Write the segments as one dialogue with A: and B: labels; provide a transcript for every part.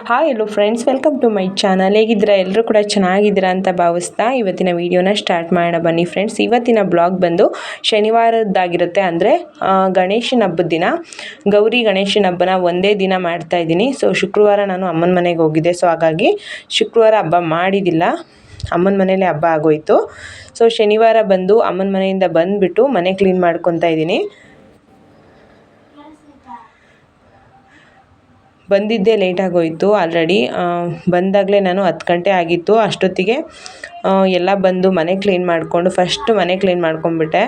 A: Hi hello friends, welcome to my channel. ಹೇಗಿದ್ದೀರಾ? ಎಲ್ಲರೂ ಕೂಡ ಚೆನ್ನಾಗಿದ್ದೀರಾ ಅಂತ ಭಾವಿಸ್ತಾ ಇವತ್ತಿನ ವಿಡಿಯೋನ ಸ್ಟಾರ್ಟ್ ಮಾಡೋಣ ಬನ್ನಿ ಫ್ರೆಂಡ್ಸ್. ಇವತ್ತಿನ ಬ್ಲಾಗ್ ಬಂದು ಶನಿವಾರದ್ದಾಗಿರುತ್ತೆ, ಅಂದರೆ ಗಣೇಶನ ಹಬ್ಬದ ದಿನ. ಗೌರಿ ಗಣೇಶನ ಹಬ್ಬನ ಒಂದೇ ದಿನ ಮಾಡ್ತಾ ಇದ್ದೀನಿ. ಸೊ ಶುಕ್ರವಾರ ನಾನು ಅಮ್ಮನ ಮನೆಗೆ ಹೋಗಿದ್ದೆ, ಸೊ ಹಾಗಾಗಿ ಶುಕ್ರವಾರ ಹಬ್ಬ ಮಾಡಿದ್ದಿಲ್ಲ, ಅಮ್ಮನ ಮನೇಲಿ ಹಬ್ಬ ಆಗೋಯಿತು. ಸೊ ಶನಿವಾರ ಬಂದು ಅಮ್ಮನ ಮನೆಯಿಂದ ಬಂದುಬಿಟ್ಟು ಮನೆ ಕ್ಲೀನ್ ಮಾಡ್ಕೊತಾ ಇದ್ದೀನಿ. ಬಂದಿದ್ದೇ ಲೇಟಾಗೋಯಿತು. ಆಲ್ರೆಡಿ ಬಂದಾಗಲೇ ನಾನು 10 ಗಂಟೆ ಆಗಿತ್ತು. ಅಷ್ಟೊತ್ತಿಗೆ ಎಲ್ಲ ಬಂದು ಮನೆ ಕ್ಲೀನ್ ಮಾಡಿಕೊಂಡು ಫಸ್ಟ್ ಮನೆ ಕ್ಲೀನ್ ಮಾಡ್ಕೊಂಡ್ಬಿಟ್ಟೆ.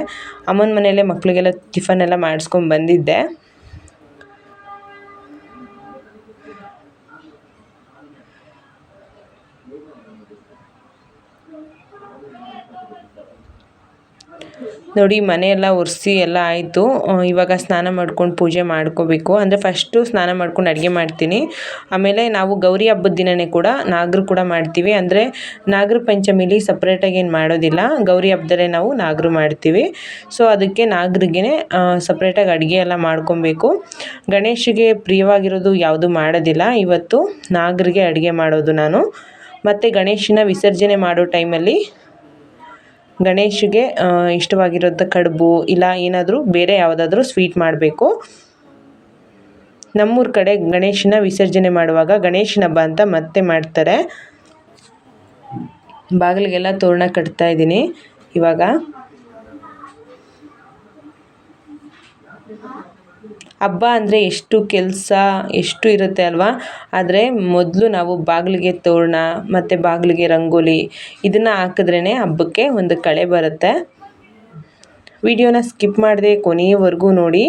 A: ಅಮ್ಮನ ಮನೆಯಲ್ಲೇ ಮಕ್ಕಳಿಗೆಲ್ಲ ಟಿಫನ್ ಎಲ್ಲ ಮಾಡಿಸ್ಕೊಂಡು ಬಂದಿದ್ದೆ. ನೋಡಿ, ಮನೆಯೆಲ್ಲ ಒರೆಸಿ ಎಲ್ಲ ಆಯಿತು. ಇವಾಗ ಸ್ನಾನ ಮಾಡ್ಕೊಂಡು ಪೂಜೆ ಮಾಡ್ಕೋಬೇಕು. ಅಂದರೆ ಫಸ್ಟು ಸ್ನಾನ ಮಾಡ್ಕೊಂಡು ಅಡುಗೆ ಮಾಡ್ತೀನಿ. ಆಮೇಲೆ ನಾವು ಗೌರಿ ಹಬ್ಬದ ದಿನವೇ ಕೂಡ ನಾಗರು ಕೂಡ ಮಾಡ್ತೀವಿ. ಅಂದರೆ ನಾಗರ ಪಂಚಮಿಲಿ ಸಪ್ರೇಟಾಗಿ ಏನು ಮಾಡೋದಿಲ್ಲ, ಗೌರಿ ಹಬ್ಬದಲ್ಲೇ ನಾವು ನಾಗರು ಮಾಡ್ತೀವಿ. ಸೊ ಅದಕ್ಕೆ ನಾಗರಿಗೆ ಸಪ್ರೇಟಾಗಿ ಅಡುಗೆ ಎಲ್ಲ ಮಾಡ್ಕೊಬೇಕು. ಗಣೇಶಿಗೆ ಪ್ರಿಯವಾಗಿರೋದು ಯಾವುದು ಮಾಡೋದಿಲ್ಲ. ಇವತ್ತು ನಾಗರಿಗೆ ಅಡುಗೆ ಮಾಡೋದು ನಾನು. ಮತ್ತು ಗಣೇಶನ ವಿಸರ್ಜನೆ ಮಾಡೋ ಟೈಮಲ್ಲಿ ಗಣೇಶಿಗೆ ಇಷ್ಟವಾಗಿರೋಂಥ ಕಡುಬು ಇಲ್ಲ ಏನಾದರೂ ಬೇರೆ ಯಾವುದಾದ್ರೂ ಸ್ವೀಟ್ ಮಾಡಬೇಕು. ನಮ್ಮೂರ ಕಡೆ ಗಣೇಶನ ವಿಸರ್ಜನೆ ಮಾಡುವಾಗ ಗಣೇಶನ ಹಬ್ಬ ಅಂತ ಮತ್ತೆ ಮಾಡ್ತಾರೆ. ಬಾಗಿಲಿಗೆಲ್ಲ ತೋರಣ ಕಟ್ತಾ ಇದ್ದೀನಿ ಇವಾಗ. ಹಬ್ಬ ಅಂದರೆ ಎಷ್ಟು ಕೆಲಸ ಎಷ್ಟು ಇರುತ್ತೆ ಅಲ್ವಾ. ಆದರೆ ಮೊದಲು ನಾವು ಬಾಗಿಲಿಗೆ ತೋರಣ ಮತ್ತು ಬಾಗಿಲಿಗೆ ರಂಗೋಲಿ ಇದನ್ನು ಹಾಕಿದ್ರೇ ಹಬ್ಬಕ್ಕೆ ಒಂದು ಕಳೆ ಬರುತ್ತೆ. ವಿಡಿಯೋನ ಸ್ಕಿಪ್ ಮಾಡದೆ ಕೊನೆಯವರೆಗೂ ನೋಡಿ.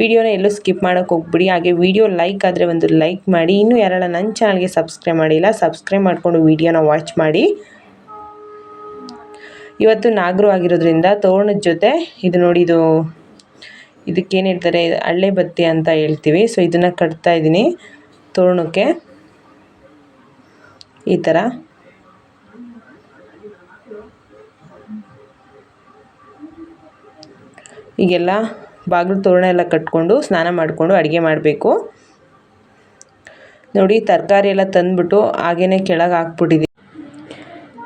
A: ವಿಡಿಯೋನ ಎಲ್ಲೂ ಸ್ಕಿಪ್ ಮಾಡೋಕ್ಕೆ ಹೋಗ್ಬಿಡಿ. ಹಾಗೆ ವಿಡಿಯೋ ಲೈಕ್ ಆದರೆ ಒಂದು ಲೈಕ್ ಮಾಡಿ. ಇನ್ನೂ ಯಾರೆಲ್ಲ ನನ್ನ ಚಾನಲ್ಗೆ ಸಬ್ಸ್ಕ್ರೈಬ್ ಮಾಡಿಲ್ಲ, ಸಬ್ಸ್ಕ್ರೈಬ್ ಮಾಡಿಕೊಂಡು ವಿಡಿಯೋನ ವಾಚ್ ಮಾಡಿ. ಇವತ್ತು ನಾಗರು ಆಗಿರೋದ್ರಿಂದ ತೋರಣದ ಜೊತೆ ಇದು ನೋಡಿ, ಇದಕ್ಕೇನು ಹೇಳ್ತಾರೆ, ಹಳ್ಳೆ ಬತ್ತಿ ಅಂತ ಹೇಳ್ತೀವಿ. ಸೊ ಇದನ್ನು ಕಟ್ತಾ ಇದ್ದೀನಿ ತೋರಣಕ್ಕೆ ಈ ಥರ. ಈಗೆಲ್ಲ ಬಾಗಿಲು ತೋರಣ ಎಲ್ಲ ಕಟ್ಕೊಂಡು ಸ್ನಾನ ಮಾಡಿಕೊಂಡು ಅಡುಗೆ ಮಾಡಬೇಕು. ನೋಡಿ, ತರಕಾರಿ ಎಲ್ಲ ತಂದುಬಿಟ್ಟು ಹಾಗೇ ಕೆಳಗೆ ಹಾಕ್ಬಿಟ್ಟಿದ್ದೀನಿ.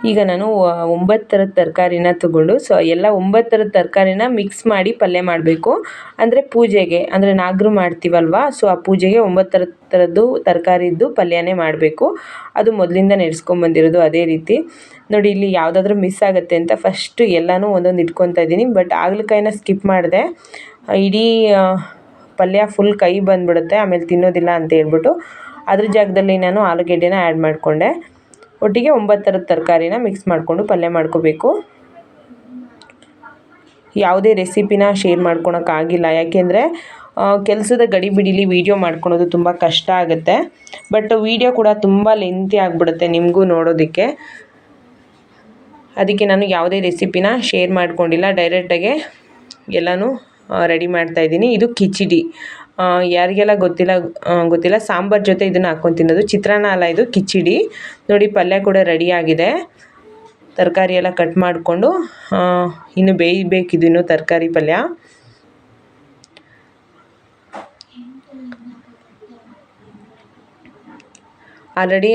A: ಈಗ ನಾನು 9 ಥರದ ತರಕಾರಿನ ತೊಗೊಂಡು ಎಲ್ಲ 9 ಥರದ ತರಕಾರಿನ ಮಿಕ್ಸ್ ಮಾಡಿ ಪಲ್ಯ ಮಾಡಬೇಕು. ಅಂದರೆ ಪೂಜೆಗೆ, ಅಂದರೆ ನಾಗರು ಮಾಡ್ತೀವಲ್ವ, ಸೊ ಆ ಪೂಜೆಗೆ 9 ಥರದ್ದು ತರಕಾರಿದ್ದು ಪಲ್ಯನೇ ಮಾಡಬೇಕು. ಅದು ಮೊದಲಿಂದ ನೆನೆಸ್ಕೊಂಬಂದಿರೋದು. ಅದೇ ರೀತಿ ನೋಡಿ, ಇಲ್ಲಿ ಯಾವುದಾದ್ರೂ ಮಿಸ್ ಆಗುತ್ತೆ ಅಂತ ಫಸ್ಟು ಎಲ್ಲನೂ ಒಂದೊಂದು ಇಟ್ಕೊತಾ ಇದ್ದೀನಿ. ಬಟ್ ಹಾಗಲಕಾಯಿನ ಸ್ಕಿಪ್ ಮಾಡಿದೆ. ಇಡೀ ಪಲ್ಯ ಫುಲ್ ಕೈ ಬಂದುಬಿಡುತ್ತೆ, ಆಮೇಲೆ ತಿನ್ನೋದಿಲ್ಲ ಅಂತ ಹೇಳ್ಬಿಟ್ಟು ಅದ್ರ ಜಾಗದಲ್ಲಿ ನಾನು ಆಲೂಗೆಡ್ಡೆನ ಆ್ಯಡ್ ಮಾಡಿಕೊಂಡೆ. ಒಟ್ಟಿಗೆ 9 ಥರದ ತರಕಾರಿನ ಮಿಕ್ಸ್ ಮಾಡಿಕೊಂಡು ಪಲ್ಯ ಮಾಡ್ಕೋಬೇಕು. ಯಾವುದೇ ರೆಸಿಪಿನ ಶೇರ್ ಮಾಡ್ಕೊಳಕ್ಕಾಗಿಲ್ಲ, ಯಾಕೆಂದರೆ ಕೆಲಸದ ಗಡಿಬಿಡಿಲಿ ವೀಡಿಯೋ ಮಾಡ್ಕೊಳೋದು ತುಂಬ ಕಷ್ಟ ಆಗುತ್ತೆ. ಬಟ್ ವೀಡಿಯೋ ಕೂಡ ತುಂಬ ಲೆಂತಿ ಆಗಿಬಿಡುತ್ತೆ ನಿಮಗೂ ನೋಡೋದಕ್ಕೆ. ಅದಕ್ಕೆ ನಾನು ಯಾವುದೇ ರೆಸಿಪಿನ ಶೇರ್ ಮಾಡ್ಕೊಂಡಿಲ್ಲ, ಡೈರೆಕ್ಟಾಗೆ ಎಲ್ಲನೂ ರೆಡಿ ಮಾಡ್ತಾಯಿದ್ದೀನಿ. ಇದು ಕಿಚಡಿ, ಯಾರಿಗೆಲ್ಲ ಗೊತ್ತಿಲ್ಲ ಸಾಂಬಾರು ಜೊತೆ ಇದನ್ನು ಹಾಕ್ಕೊಂಡು ತಿನ್ನೋದು. ಚಿತ್ರಾನ್ನ ಅಲ್ಲ, ಇದು ಕಿಚಡಿ. ನೋಡಿ, ಪಲ್ಯ ಕೂಡ ರೆಡಿಯಾಗಿದೆ. ತರಕಾರಿ ಎಲ್ಲ ಕಟ್ ಮಾಡಿಕೊಂಡು ಇನ್ನು ಬೇಯಬೇಕಿದು, ಇನ್ನು ತರಕಾರಿ ಪಲ್ಯ. ಆಲ್ರೆಡಿ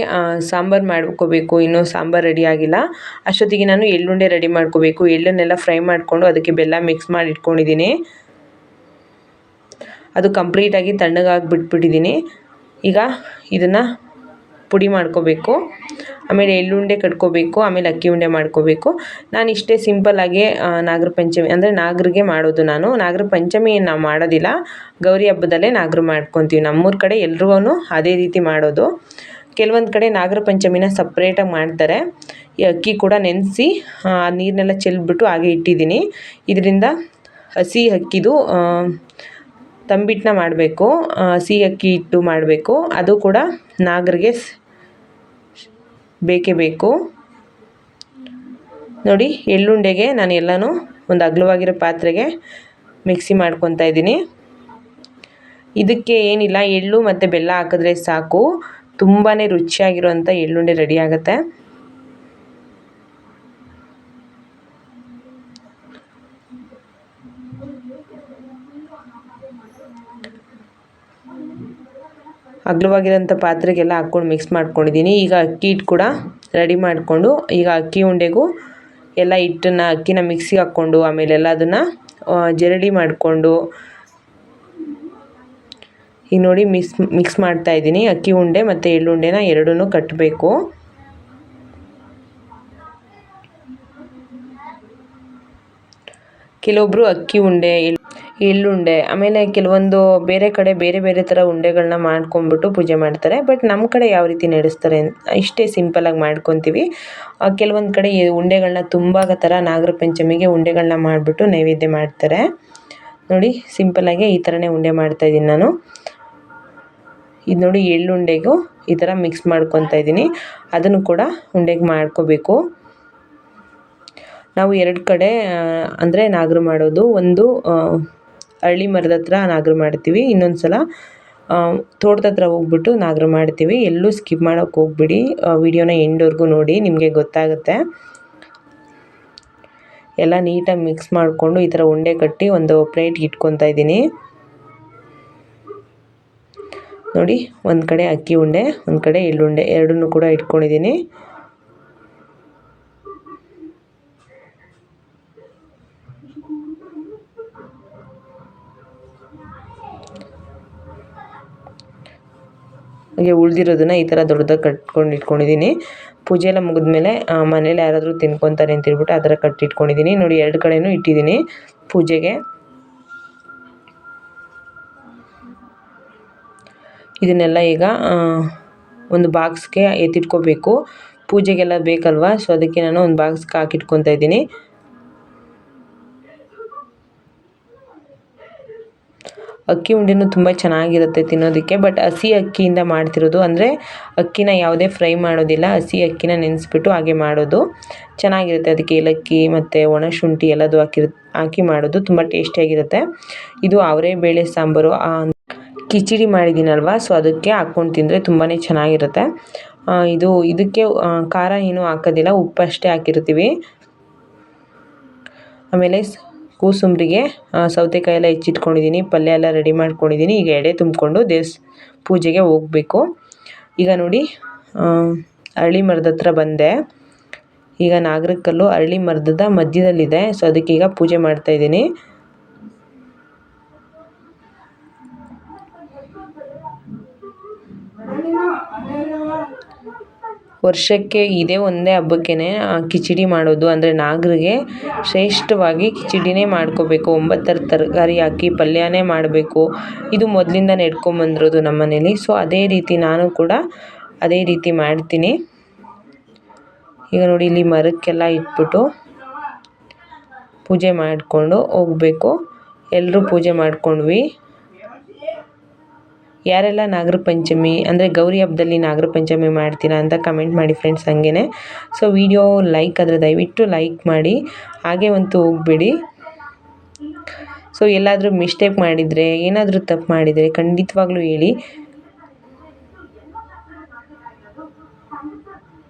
A: ಸಾಂಬಾರು ಮಾಡ್ಕೋಬೇಕು, ಇನ್ನೂ ಸಾಂಬಾರು ರೆಡಿ ಆಗಿಲ್ಲ. ಅಷ್ಟೊತ್ತಿಗೆ ನಾನು ಎಳ್ಳುಂಡೆ ರೆಡಿ ಮಾಡ್ಕೋಬೇಕು. ಎಳ್ಳನ್ನೆಲ್ಲ ಫ್ರೈ ಮಾಡಿಕೊಂಡು ಅದಕ್ಕೆ ಬೆಲ್ಲ ಮಿಕ್ಸ್ ಮಾಡಿ ಇಟ್ಕೊಂಡಿದ್ದೀನಿ. ಅದು ಕಂಪ್ಲೀಟಾಗಿ ತಣ್ಣಗಾಗಿ ಬಿಟ್ಬಿಟ್ಟಿದ್ದೀನಿ. ಈಗ ಇದನ್ನು ಪುಡಿ ಮಾಡ್ಕೋಬೇಕು. ಆಮೇಲೆ ಎಳ್ಳುಂಡೆ ಕಟ್ಕೋಬೇಕು, ಆಮೇಲೆ ಅಕ್ಕಿ ಉಂಡೆ ಮಾಡ್ಕೋಬೇಕು. ನಾನು ಇಷ್ಟೇ ಸಿಂಪಲ್ಲಾಗಿ ನಾಗರ ಪಂಚಮಿ ಅಂದರೆ ನಾಗರಿಗೆ ಮಾಡೋದು. ನಾನು ನಾಗರ ಪಂಚಮಿ ಏನು ನಾವು ಮಾಡೋದಿಲ್ಲ, ಗೌರಿ ಹಬ್ಬದಲ್ಲೇ ನಾಗರು ಮಾಡ್ಕೊತೀವಿ. ನಮ್ಮೂರ ಕಡೆ ಎಲ್ರೂ ಅದೇ ರೀತಿ ಮಾಡೋದು. ಕೆಲವೊಂದು ಕಡೆ ನಾಗರ ಪಂಚಮಿನ ಸಪ್ರೇಟಾಗಿ ಮಾಡ್ತಾರೆ. ಈ ಅಕ್ಕಿ ಕೂಡ ನೆನೆಸಿ ನೀರನ್ನೆಲ್ಲ ಚೆಲ್ಬಿಟ್ಟು ಹಾಗೆ ಇಟ್ಟಿದ್ದೀನಿ. ಇದರಿಂದ ಹಸಿ ಅಕ್ಕಿದು ತಂಬಿಟ್ಟನ್ನ ಮಾಡಬೇಕು, ಹಸಿ ಅಕ್ಕಿ ಇಟ್ಟು ಮಾಡಬೇಕು. ಅದು ಕೂಡ ನಾಗರಿಗೆ ಬೇಕೇ ಬೇಕು. ನೋಡಿ, ಎಳ್ಳುಂಡೆಗೆ ನಾನು ಎಲ್ಲನೂ ಒಂದು ಅಗಲವಾಗಿರೋ ಪಾತ್ರೆಗೆ ಮಿಕ್ಸಿ ಮಾಡ್ಕೊತಾ ಇದ್ದೀನಿ. ಇದಕ್ಕೆ ಏನಿಲ್ಲ, ಎಳ್ಳು ಮತ್ತು ಬೆಲ್ಲ ಹಾಕಿದ್ರೆ ಸಾಕು, ತುಂಬಾ ರುಚಿಯಾಗಿರೋಂಥ ಎಳ್ಳುಂಡೆ ರೆಡಿ ಆಗುತ್ತೆ. ಅಗಲವಾಗಿರೋಂಥ ಪಾತ್ರೆಗೆಲ್ಲ ಹಾಕ್ಕೊಂಡು ಮಿಕ್ಸ್ ಮಾಡ್ಕೊಂಡಿದ್ದೀನಿ. ಈಗ ಅಕ್ಕಿ ಹಿಟ್ಟು ಕೂಡ ರೆಡಿ ಮಾಡಿಕೊಂಡು ಈಗ ಅಕ್ಕಿ ಉಂಡೆಗೂ ಎಲ್ಲ ಹಿಟ್ಟನ್ನು ಅಕ್ಕಿನ ಮಿಕ್ಸಿಗೆ ಹಾಕ್ಕೊಂಡು ಆಮೇಲೆ ಎಲ್ಲ ಅದನ್ನು ಜರಡಿ ಮಾಡಿಕೊಂಡು ಈಗ ನೋಡಿ ಮಿಕ್ಸ್ ಮಾಡ್ತಾಯಿದ್ದೀನಿ. ಅಕ್ಕಿ ಉಂಡೆ ಮತ್ತು ಎಳ್ಳುಂಡೆನ ಎರಡನ್ನೂ ಕಟ್ಟಬೇಕು. ಕೆಲವೊಬ್ಬರು ಅಕ್ಕಿ ಉಂಡೆ ಎಳ್ಳುಂಡೆ ಆಮೇಲೆ ಕೆಲವೊಂದು ಬೇರೆ ಕಡೆ ಬೇರೆ ಬೇರೆ ಥರ ಉಂಡೆಗಳನ್ನ ಮಾಡ್ಕೊಂಡ್ಬಿಟ್ಟು ಪೂಜೆ ಮಾಡ್ತಾರೆ. ಬಟ್ ನಮ್ಮ ಕಡೆ ಯಾವ ರೀತಿ ನಡೆಸ್ತಾರೆ ಇಷ್ಟೇ ಸಿಂಪಲಾಗಿ ಮಾಡ್ಕೊತೀವಿ. ಕೆಲವೊಂದು ಕಡೆ ಉಂಡೆಗಳನ್ನ ತುಂಬ ಥರ ನಾಗರ ಪಂಚಮಿಗೆ ಉಂಡೆಗಳನ್ನ ಮಾಡಿಬಿಟ್ಟು ನೈವೇದ್ಯ ಮಾಡ್ತಾರೆ. ನೋಡಿ ಸಿಂಪಲಾಗಿ ಈ ಥರನೇ ಉಂಡೆ ಮಾಡ್ತಾಯಿದ್ದೀನಿ ನಾನು. ಇದು ನೋಡಿ ಎಳ್ಳುಂಡೆಗೂ ಈ ಥರ ಮಿಕ್ಸ್ ಮಾಡ್ಕೊತಾ ಇದ್ದೀನಿ. ಅದನ್ನು ಕೂಡ ಉಂಡೆಗೆ ಮಾಡ್ಕೋಬೇಕು. ನಾವು ಎರಡು ಕಡೆ ಅಂದರೆ ನಾಗರು ಮಾಡೋದು, ಒಂದು ಹಳ್ಳಿ ಮರದ ಹತ್ರ ನಾಗರು ಮಾಡ್ತೀವಿ, ಇನ್ನೊಂದು ಸಲ ತೋಟದ ಹತ್ರ ಹೋಗ್ಬಿಟ್ಟು ನಾಗರು ಮಾಡ್ತೀವಿ. ಎಲ್ಲೂ ಸ್ಕಿಪ್ ಮಾಡೋಕ್ಕೆ ಹೋಗ್ಬಿಡಿ, ವಿಡಿಯೋನ ಎಂಡ್ವರೆಗೂ ನೋಡಿ, ನಿಮಗೆ ಗೊತ್ತಾಗುತ್ತೆ. ಎಲ್ಲ ನೀಟಾಗಿ ಮಿಕ್ಸ್ ಮಾಡಿಕೊಂಡು ಈ ಥರ ಉಂಡೆ ಕಟ್ಟಿ ಒಂದು ಪ್ಲೇಟ್ಗೆ ಇಟ್ಕೊತಾ ಇದ್ದೀನಿ. ನೋಡಿ ಒಂದು ಕಡೆ ಅಕ್ಕಿ ಉಂಡೆ ಒಂದು ಕಡೆ ಎಳ್ಳುಂಡೆ ಎರಡನ್ನೂ ಕೂಡ ಇಟ್ಕೊಂಡಿದ್ದೀನಿ. ಹಾಗೆ ಉಳಿದಿರೋದನ್ನು ಈ ಥರ ದೊಡ್ಡದಾಗಿ ಕಟ್ಕೊಂಡು ಇಟ್ಕೊಂಡಿದ್ದೀನಿ. ಪೂಜೆ ಎಲ್ಲ ಮುಗಿದ್ಮೇಲೆ ಮನೇಲಿ ಯಾರಾದರೂ ತಿನ್ಕೊತಾರೆ ಅಂತ ಹೇಳ್ಬಿಟ್ಟು ಆ ಥರ ಕಟ್ಟಿಟ್ಕೊಂಡಿದ್ದೀನಿ. ನೋಡಿ ಎರಡು ಕಡೆಯೂ ಇಟ್ಟಿದ್ದೀನಿ ಪೂಜೆಗೆ. ಇದನ್ನೆಲ್ಲ ಈಗ ಒಂದು ಬಾಕ್ಸ್ಗೆ ಎತ್ತಿಟ್ಕೋಬೇಕು. ಪೂಜೆಗೆಲ್ಲ ಬೇಕಲ್ವ, ಸೊ ಅದಕ್ಕೆ ನಾನು ಒಂದು ಬಾಕ್ಸ್ಗೆ ಹಾಕಿಟ್ಕೊತಾ ಇದ್ದೀನಿ. ಅಕ್ಕಿ ಉಂಡೆನೂ ತುಂಬ ಚೆನ್ನಾಗಿರುತ್ತೆ ತಿನ್ನೋದಕ್ಕೆ. ಬಟ್ ಹಸಿ ಅಕ್ಕಿಯಿಂದ ಮಾಡ್ತಿರೋದು, ಅಂದರೆ ಅಕ್ಕಿನ ಯಾವುದೇ ಫ್ರೈ ಮಾಡೋದಿಲ್ಲ, ಹಸಿ ಅಕ್ಕಿನ ನೆನೆಸ್ಬಿಟ್ಟು ಹಾಗೆ ಮಾಡೋದು ಚೆನ್ನಾಗಿರುತ್ತೆ. ಅದಕ್ಕೆ ಏಲಕ್ಕಿ ಮತ್ತು ಒಣಶುಂಠಿ ಎಲ್ಲದೂ ಹಾಕಿ ಮಾಡೋದು ತುಂಬ ಟೇಸ್ಟಿಯಾಗಿರುತ್ತೆ. ಇದು ಅವರೇ ಬೇಳೆ ಸಾಂಬಾರು ಕಿಚಡಿ ಮಾಡಿದ್ದೀನಲ್ವ, ಸೊ ಅದಕ್ಕೆ ಹಾಕ್ಕೊಂಡು ತಿಂದರೆ ತುಂಬಾ ಚೆನ್ನಾಗಿರುತ್ತೆ. ಇದಕ್ಕೆ ಖಾರ ಏನೂ ಹಾಕೋದಿಲ್ಲ, ಉಪ್ಪು ಅಷ್ಟೇ ಹಾಕಿರ್ತೀವಿ. ಆಮೇಲೆ ಕೋಸಂಬರಿಗೆ ಸೌತೆಕಾಯಿ ಎಲ್ಲ ಹೆಚ್ಚಿಟ್ಕೊಂಡಿದ್ದೀನಿ, ಪಲ್ಯ ಎಲ್ಲ ರೆಡಿ ಮಾಡ್ಕೊಂಡಿದ್ದೀನಿ. ಈಗ ಎಡೆ ತುಂಬಿಕೊಂಡು ಪೂಜೆಗೆ ಹೋಗಬೇಕು. ಈಗ ನೋಡಿ ಅರಳಿ ಮರದ ಹತ್ರ ಬಂದೆ. ಈಗ ನಾಗರಕಲ್ಲು ಅರಳಿ ಮರದ ಮಧ್ಯದಲ್ಲಿದೆ, ಸೊ ಅದಕ್ಕೆ ಈಗ ಪೂಜೆ ಮಾಡ್ತಾಯಿದ್ದೀನಿ. ವರ್ಷಕ್ಕೆ ಇದೇ ಒಂದೇ ಹಬ್ಬಕ್ಕೆ ಕಿಚಡಿ ಮಾಡೋದು, ಅಂದರೆ ನಾಗರಿಗೆ ಶ್ರೇಷ್ಠವಾಗಿ ಕಿಚಡಿನೇ ಮಾಡ್ಕೋಬೇಕು. 9 ತರಕಾರಿ ಹಾಕಿ ಪಲ್ಯನೇ ಮಾಡಬೇಕು. ಇದು ಮೊದಲಿಂದ ನಡ್ಕೊಂಬಂದಿರೋದು ನಮ್ಮ ಮನೇಲಿ. ಸೊ ಅದೇ ರೀತಿ ನಾನು ಕೂಡ ಅದೇ ರೀತಿ ಮಾಡ್ತೀನಿ. ಈಗ ನೋಡಿ ಇಲ್ಲಿ ಮರಕ್ಕೆಲ್ಲ ಇಟ್ಬಿಟ್ಟು ಪೂಜೆ ಮಾಡಿಕೊಂಡು ಹೋಗಬೇಕು. ಎಲ್ಲರೂ ಪೂಜೆ ಮಾಡ್ಕೊಂಡ್ವಿ. ಯಾರೆಲ್ಲ ನಾಗರ ಪಂಚಮಿ ಅಂದರೆ ಗೌರಿ ಹಬ್ಬದಲ್ಲಿ ನಾಗರ ಪಂಚಮಿ ಮಾಡ್ತೀರಾ ಅಂತ ಕಮೆಂಟ್ ಮಾಡಿ ಫ್ರೆಂಡ್ಸ್. ಹಂಗೆ ಸೊ ವಿಡಿಯೋ ಲೈಕ್ ಆದರೆ ದಯವಿಟ್ಟು ಲೈಕ್ ಮಾಡಿ, ಹಾಗೆ ಅಂತೂ ಹೋಗಬೇಡಿ. ಸೊ ಎಲ್ಲಾದರೂ ಮಿಸ್ಟೇಕ್ ಮಾಡಿದರೆ, ಏನಾದರೂ ತಪ್ಪು ಮಾಡಿದರೆ ಖಂಡಿತವಾಗ್ಲೂ ಹೇಳಿ.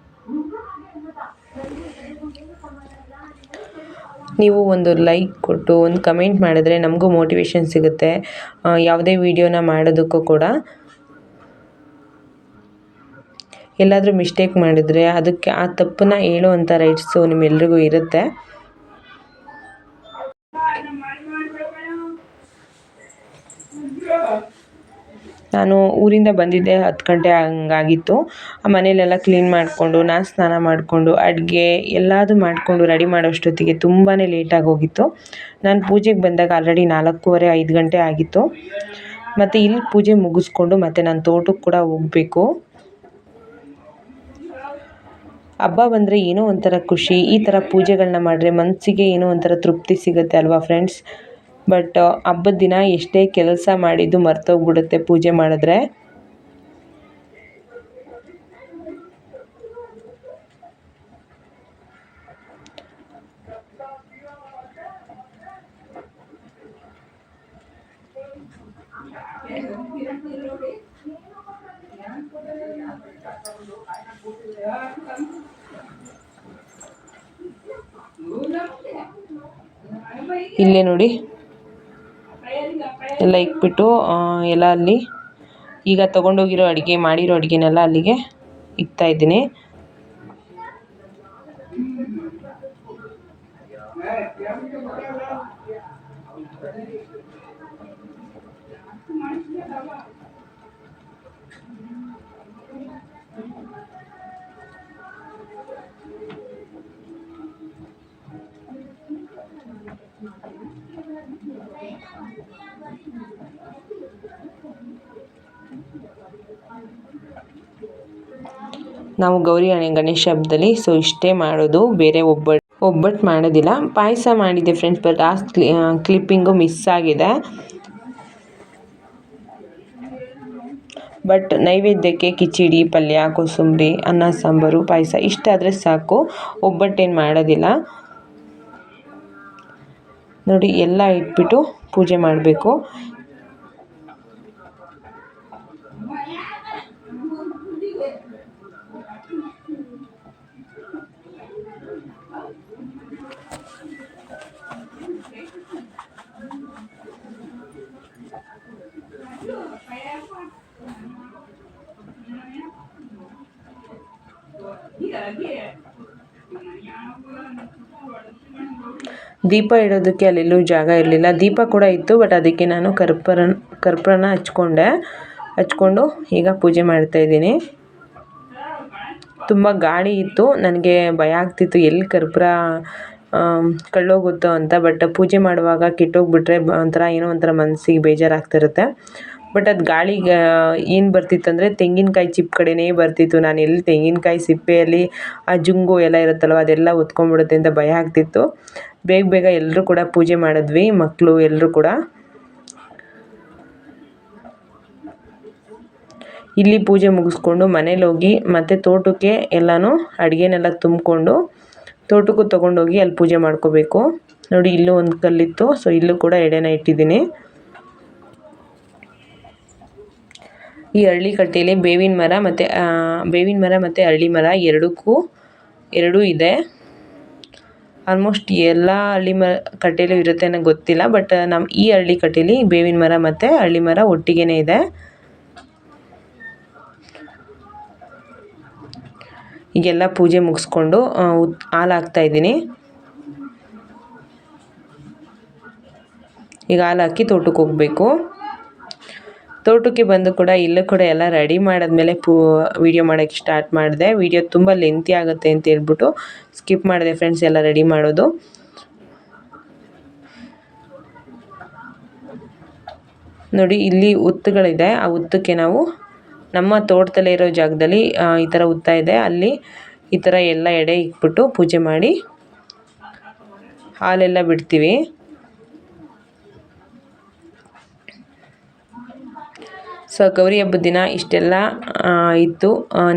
A: ನೀವು ಒಂದು ಲೈಕ್ ಕೊಟ್ಟು ಒಂದು ಕಮೆಂಟ್ ಮಾಡಿದ್ರೆ ನಮಗೂ ಮೋಟಿವೇಶನ್ ಸಿಗುತ್ತೆ ಯಾವುದೇ ವಿಡಿಯೋನ ಮಾಡೋದಕ್ಕೂ ಕೂಡ. ಎಲ್ಲಾದರೂ ಮಿಸ್ಟೇಕ್ ಮಾಡಿದರೆ ಅದಕ್ಕೆ ಆ ತಪ್ಪನ್ನ ಹೇಳುವಂಥ ರೈಟ್ಸು ನಿಮ್ಮೆಲ್ರಿಗೂ ಇರುತ್ತೆ. ನಾನು ಊರಿಂದ ಬಂದಿದ್ದೆ 10 ಗಂಟೆ ಹಂಗಾಗಿತ್ತು. ಮನೆಯಲ್ಲೆಲ್ಲ ಕ್ಲೀನ್ ಮಾಡಿಕೊಂಡು ನಾನು ಸ್ನಾನ ಮಾಡಿಕೊಂಡು ಅಡುಗೆ ಎಲ್ಲದೂ ಮಾಡಿಕೊಂಡು ರೆಡಿ ಮಾಡೋಷ್ಟೊತ್ತಿಗೆ ತುಂಬಾ ಲೇಟಾಗಿ ಹೋಗಿತ್ತು. ನಾನು ಪೂಜೆಗೆ ಬಂದಾಗ ಆಲ್ರೆಡಿ 4:15 5 ಗಂಟೆ ಆಗಿತ್ತು. ಮತ್ತು ಇಲ್ಲಿ ಪೂಜೆ ಮುಗಿಸ್ಕೊಂಡು ಮತ್ತು ನಾನು ತೋಟಕ್ಕೆ ಕೂಡ ಹೋಗಬೇಕು. ಹಬ್ಬ ಬಂದರೆ ಏನೋ ಒಂಥರ ಖುಷಿ. ಈ ಥರ ಪೂಜೆಗಳನ್ನ ಮಾಡಿದ್ರೆ ಮನಸ್ಸಿಗೆ ಏನೋ ಒಂಥರ ತೃಪ್ತಿ ಸಿಗುತ್ತೆ ಅಲ್ವಾ ಫ್ರೆಂಡ್ಸ್. ಬಟ್ ಹಬ್ಬದ ದಿನ ಎಷ್ಟೇ ಕೆಲಸ ಮಾಡಿದ್ದು ಮರ್ತೋಗ್ಬಿಡುತ್ತೆ ಪೂಜೆ ಮಾಡಿದ್ರೆ. ಇಲ್ಲೇ ನೋಡಿ ಎಲ್ಲ ಇಕ್ಬಿಟ್ಟು ಎಲ್ಲ ಅಲ್ಲಿ ಈಗ ತೊಗೊಂಡೋಗಿರೋ ಅಡುಗೆ ಮಾಡಿರೋ ಅಡುಗೆನೆಲ್ಲ ಅಲ್ಲಿಗೆ ಇಕ್ತಾಯಿದ್ದೀನಿ. ನಾವು ಗೌರಿ ಗಣೇಶ ಹಬ್ಬದಲ್ಲಿ ಸೊ ಇಷ್ಟೇ ಮಾಡೋದು, ಬೇರೆ ಒಬ್ಬಟ್ಟು ಮಾಡೋದಿಲ್ಲ. ಪಾಯಸ ಮಾಡಿದೆ ಫ್ರೆಂಡ್ಸ್, ಬಟ್ ಆ ಕ್ಲಿಪ್ಪಿಂಗು ಮಿಸ್ ಆಗಿದೆ. ಬಟ್ ನೈವೇದ್ಯಕ್ಕೆ ಕಿಚಡಿ, ಪಲ್ಯ, ಕೋಸಂಬರಿ, ಅನ್ನ ಸಾಂಬಾರು, ಪಾಯಸ ಇಷ್ಟಾದರೆ ಸಾಕು, ಒಬ್ಬಟ್ಟೇನು ಮಾಡೋದಿಲ್ಲ. ನೋಡಿ ಎಲ್ಲ ಇಟ್ಬಿಟ್ಟು ಪೂಜೆ ಮಾಡಬೇಕು. ದೀಪ ಇಡೋದಕ್ಕೆ ಅಲ್ಲೆಲ್ಲೂ ಜಾಗ ಇರಲಿಲ್ಲ. ದೀಪ ಕೂಡ ಇತ್ತು, ಬಟ್ ಅದಕ್ಕೆ ನಾನು ಕರ್ಪೂರನ ಹಚ್ಕೊಂಡು ಈಗ ಪೂಜೆ ಮಾಡ್ತಾಯಿದ್ದೀನಿ. ತುಂಬ ಗಾಳಿ ಇತ್ತು, ನನಗೆ ಭಯ ಆಗ್ತಿತ್ತು ಎಲ್ಲಿ ಕರ್ಪೂರ ಕಳ್ಳೋಗುತ್ತೋ ಅಂತ. ಬಟ್ ಪೂಜೆ ಮಾಡುವಾಗ ಕೆಟ್ಟೋಗ್ಬಿಟ್ರೆ ಏನೋ ಒಂಥರ ಮನಸ್ಸಿಗೆ ಬೇಜಾರಾಗ್ತಿರುತ್ತೆ. ಬಟ್ ಅದು ಗಾಳಿಗೆ ಏನು ಬರ್ತಿತ್ತಂದರೆ ತೆಂಗಿನಕಾಯಿ ಚಿಪ್ ಕಡೆನೇ ಬರ್ತಿತ್ತು. ನಾನು ಎಲ್ಲಿ ತೆಂಗಿನಕಾಯಿ ಸಿಪ್ಪೆಯಲ್ಲಿ ಆ ಜುಂಗು ಎಲ್ಲ ಇರುತ್ತಲ್ವ ಅದೆಲ್ಲ ಹೊತ್ಕೊಂಡ್ಬಿಡುತ್ತೆ ಅಂತ ಭಯ ಆಗ್ತಿತ್ತು. ಬೇಗ ಎಲ್ಲರೂ ಕೂಡ ಪೂಜೆ ಮಾಡಿದ್ವಿ, ಮಕ್ಕಳು ಎಲ್ಲರೂ ಕೂಡ. ಇಲ್ಲಿ ಪೂಜೆ ಮುಗಿಸ್ಕೊಂಡು ಮನೇಲಿ ಹೋಗಿ ಮತ್ತೆ ತೋಟಕ್ಕೆ ಎಲ್ಲನೂ ಅಡುಗೆನೆಲ್ಲ ತುಂಬಿಕೊಂಡು ತೋಟಕ್ಕೂ ತೊಗೊಂಡೋಗಿ ಅಲ್ಲಿ ಪೂಜೆ ಮಾಡ್ಕೋಬೇಕು. ನೋಡಿ ಇಲ್ಲೂ ಒಂದು ಕಲ್ಲಿತ್ತು, ಸೊ ಇಲ್ಲೂ ಕೂಡ ಎಡೆನ ಇಟ್ಟಿದ್ದೀನಿ. ಈ ಅರಳಿ ಕಟ್ಟೆಯಲ್ಲಿ ಬೇವಿನ ಮರ ಮತ್ತು ಅರಳಿ ಮರ ಎರಡೂ ಇದೆ. ಆಲ್ಮೋಸ್ಟ್ ಎಲ್ಲ ಅರಳಿ ಕಟ್ಟೆಯಲ್ಲೂ ಇರುತ್ತೆ ನನಗೆ ಗೊತ್ತಿಲ್ಲ, ಬಟ್ ನಮ್ಮ ಈ ಅರಳಿ ಕಟ್ಟೆಯಲ್ಲಿ ಬೇವಿನ ಮರ ಮತ್ತು ಅರಳಿ ಮರ ಒಟ್ಟಿಗೆ ಇದೆ. ಈಗೆಲ್ಲ ಪೂಜೆ ಮುಗಿಸ್ಕೊಂಡು ಹಾಲು ಹಾಕ್ತಾಯಿದ್ದೀನಿ. ಈಗ ಹಾಲು ಹಾಕಿ ತೋಟಕ್ಕೆ ಹೋಗಬೇಕು. ತೋಟಕ್ಕೆ ಬಂದು ಕೂಡ ಇಲ್ಲೂ ಕೂಡ ಎಲ್ಲ ರೆಡಿ ಮಾಡಿದ್ಮೇಲೆ ವೀಡಿಯೋ ಮಾಡೋಕ್ಕೆ ಸ್ಟಾರ್ಟ್ ಮಾಡಿದೆ. ವೀಡಿಯೋ ತುಂಬ ಲೆಂತಿ ಆಗುತ್ತೆ ಅಂತ ಹೇಳ್ಬಿಟ್ಟು ಸ್ಕಿಪ್ ಮಾಡಿದೆ ಫ್ರೆಂಡ್ಸ್ ಎಲ್ಲ ರೆಡಿ ಮಾಡೋದು. ನೋಡಿ ಇಲ್ಲಿ ಹುತ್ತುಗಳಿದೆ, ಆ ಹುತ್ತಕ್ಕೆ ನಾವು ನಮ್ಮ ತೋಟದಲ್ಲೇ ಇರೋ ಜಾಗದಲ್ಲಿ ಈ ಥರ ಹುತ್ತ ಇದೆ, ಅಲ್ಲಿ ಈ ಥರ ಎಲ್ಲ ಎಡೆ ಇಟ್ಬಿಟ್ಟು ಪೂಜೆ ಮಾಡಿ ಹಾಲೆಲ್ಲ ಬಿಡ್ತೀವಿ. ಸೊ ಗೌರಿ ಹಬ್ಬದ ದಿನ ಇಷ್ಟೆಲ್ಲ ಇತ್ತು.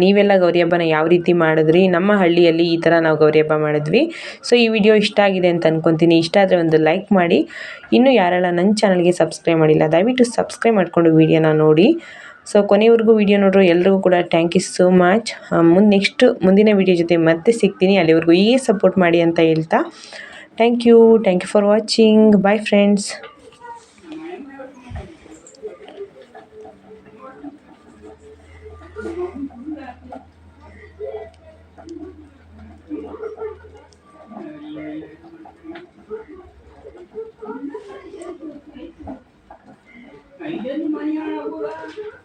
A: ನೀವೆಲ್ಲ ಗೌರಿ ಹಬ್ಬನ ಯಾವ ರೀತಿ ಮಾಡಿದ್ರಿ? ನಮ್ಮ ಹಳ್ಳಿಯಲ್ಲಿ ಈ ಥರ ನಾವು ಗೌರಿ ಹಬ್ಬ ಮಾಡಿದ್ವಿ. ಸೊ ಈ ವಿಡಿಯೋ ಇಷ್ಟ ಆಗಿದೆ ಅಂತ ಅಂದ್ಕೊತೀನಿ. ಇಷ್ಟ ಆದರೆ ಒಂದು ಲೈಕ್ ಮಾಡಿ. ಇನ್ನೂ ಯಾರೆಲ್ಲ ನನ್ನ ಚಾನಲ್ಗೆ ಸಬ್ಸ್ಕ್ರೈಬ್ ಮಾಡಿಲ್ಲ ದಯವಿಟ್ಟು ಸಬ್ಸ್ಕ್ರೈಬ್ ಮಾಡಿಕೊಂಡು ವಿಡಿಯೋನ ನೋಡಿ. ಸೊ ಕೊನೆವರೆಗೂ ವಿಡಿಯೋ ನೋಡ್ರು ಎಲ್ರಿಗೂ ಕೂಡ ಥ್ಯಾಂಕ್ ಯು ಸೋ ಮಚ್. ಮುಂದಿನ ವಿಡಿಯೋ ಜೊತೆ ಮತ್ತೆ ಸಿಗ್ತೀನಿ. ಅಲ್ಲಿವರೆಗೂ ಹೀಗೆ ಸಪೋರ್ಟ್ ಮಾಡಿ ಅಂತ ಹೇಳ್ತಾ thank you for watching. Bye friends. Ahí viene mañana,